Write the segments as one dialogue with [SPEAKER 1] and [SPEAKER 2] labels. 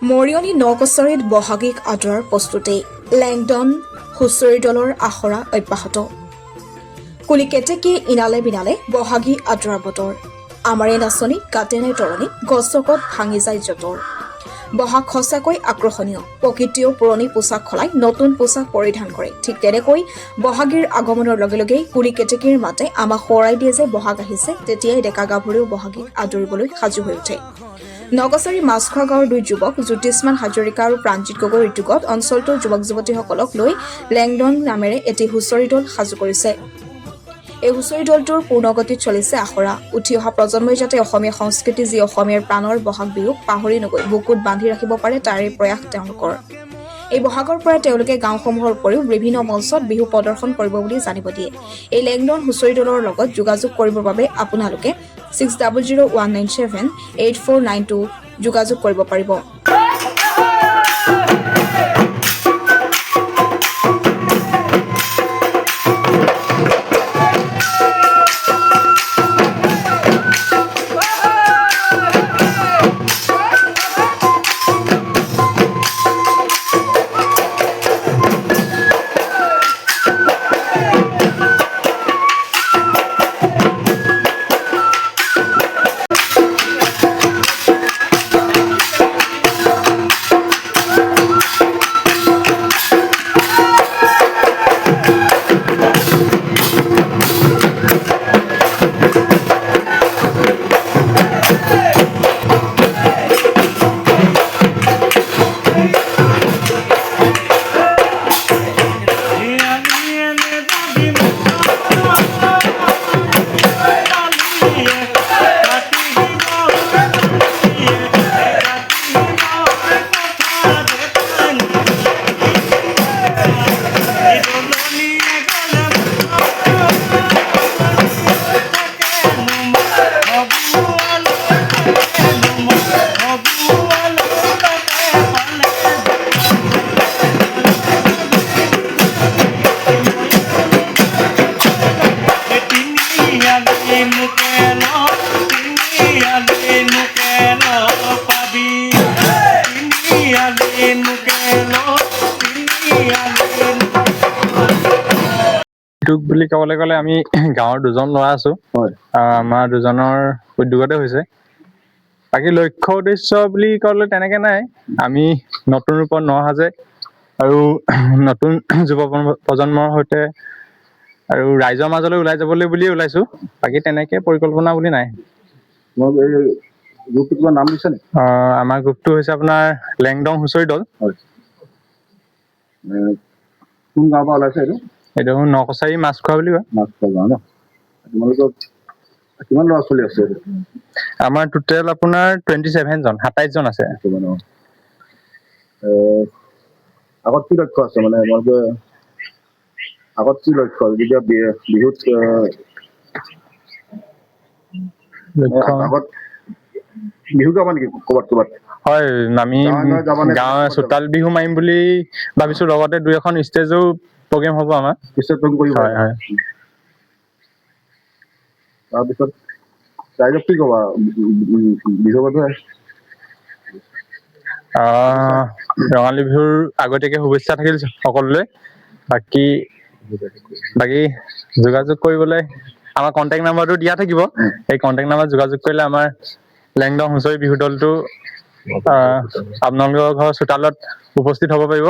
[SPEAKER 1] মৰিয়নি নকছাৰীত বহাগীক আদৰাৰ প্ৰস্তুতি লেংডন হুঁচৰি দলৰ আখৰা অব্যাহত কুলি কেতেকী ইনালে বিনালে বহাগী আদৰাৰ বতৰ আমাৰে নাচনি কাটে নাই তৰণি গছকত ভাঙি যায় যতৰ বহাগ সঁচাকৈ আকৰ্ষণীয় প্ৰকৃতিয়েও পুৰণি পোছাক সলাই নতুন পোছাক পৰিধান কৰে ঠিক তেনেকৈ বহাগীৰ আগমনৰ লগে লগে কুলি কেতেকীৰ মাতে আমাক সোঁৱৰাই দিয়ে যে বহাগ আহিছে তেতিয়াই ডেকা গাভৰুও বহাগীক আদৰিবলৈ সাজু হৈ উঠে নকছাৰী মাছখোৱা গাঁৱৰ দুই যুৱক জ্যোতিষ্মান হাজৰিকা আৰু প্ৰাণজিৎ গগৈৰ উদ্যোগত অঞ্চলটোৰ যুৱক যুৱতীসকলক লৈ লেংডন নামেৰে এটি হুঁচৰি দল সাজু কৰিছে এই হুঁচৰি দলটোৰ পূৰ্ণগতিত চলিছে আখৰা উঠি অহা প্ৰজন্মই যাতে অসমীয়া সংস্কৃতি যি অসমীয়াৰ প্ৰাণৰ বহাগ বিহুক পাহৰি নগৈ বুকুত বান্ধি ৰাখিব পাৰে তাৰে প্ৰয়াস তেওঁলোকৰ এই বহাগৰ পৰা তেওঁলোকে গাঁওসমূহৰ উপৰিও বিভিন্ন মঞ্চত বিহু প্ৰদৰ্শন কৰিব বুলি জানিব দিয়ে এই লেংডন হুঁচৰি দলৰ লগত যোগাযোগ কৰিবৰ বাবে আপোনালোকে 6001978492 যোগাযোগ কৰিব পাৰিব
[SPEAKER 2] বুলি ক'বলৈ গ'লে আমি গাঁৱৰ দুজন ল'ৰা আছো আমাৰ দুজনৰ উদ্যোগতে হৈছে বাকী লক্ষ্য উদ্দেশ্য বুলি ক'লে তেনেকে নাই আমি নতুন ৰূপত নহাজে আৰু নতুন যুৱ প্ৰজন্মৰ সৈতে আৰু ৰাইজৰ মাজলৈ ওলাই যাবলৈ বুলিয়ে ওলাইছো বাকী তেনেকে পৰিকল্পনা বুলি নাই
[SPEAKER 3] গ্ৰুপটোৰ নাম দিছে নেকি
[SPEAKER 2] আমাৰ গ্ৰুপটো হৈছে আপোনাৰ লেংডং হুঁচৰি দল
[SPEAKER 3] কোন গাঁৱৰ পৰা ওলাইছে
[SPEAKER 2] এইটো নকছাৰী মাছখোৱা বুলি কয়
[SPEAKER 3] মাছখোৱা গাঁও ন তোমালোকৰ কিমান ল'ৰা ছোৱালী আছে
[SPEAKER 2] আমাৰ টোটেল আপোনাৰ 27 জন 27 জন আছে
[SPEAKER 3] আগত কি লক্ষ্য আছে মানে তোমালোকে আগত কি লক্ষ্য যেতিয়া বিহুত আগত বিহু গাবা নেকি ক'ৰবাত
[SPEAKER 2] হয় আমি গাঁৱৰ চোতাল বিহু মাৰিম বুলি ভাবিছো লগতে দুই এখন ষ্টেজো প্ৰগ্ৰেম হ'ব আমাৰ
[SPEAKER 3] হয় হয় তাৰপিছত ৰাইজক কি ক'বা বিহুৰ বাবে
[SPEAKER 2] ৰঙালী বিহুৰ আগতীয়াকে শুভেচ্ছা থাকিল সকলোলৈ বাকী যোগাযোগ কৰিবলৈ আমাৰ কণ্টেক্ট নাম্বাৰটো দিয়া থাকিব এই কণ্টেক্ট নাম্বাৰত যোগাযোগ কৰিলে আমাৰ লেংডং হুঁচৰি বিহু দলটো আপোনালোকৰ ঘৰৰ চোতালত উপস্থিত হ'ব পাৰিব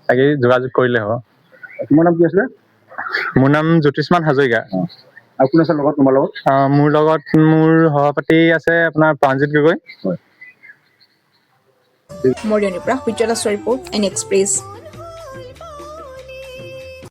[SPEAKER 2] বাকী যোগাযোগ কৰিলে হ'ব
[SPEAKER 3] তোমাৰ নাম কি আছিলে
[SPEAKER 2] মোৰ নাম জ্যোতিষ্মান হাজৰিকা
[SPEAKER 3] আৰু কোন আছে লগত তোমাৰ লগত
[SPEAKER 2] মোৰ লগত মোৰ সহপাঠী আছে আপোনাৰ প্ৰাণজিৎ গগৈ
[SPEAKER 1] মৰিয়নিৰ পৰা সূৰ্যদাস ৰিপৰ্ট এন এক্সপ্ৰেছ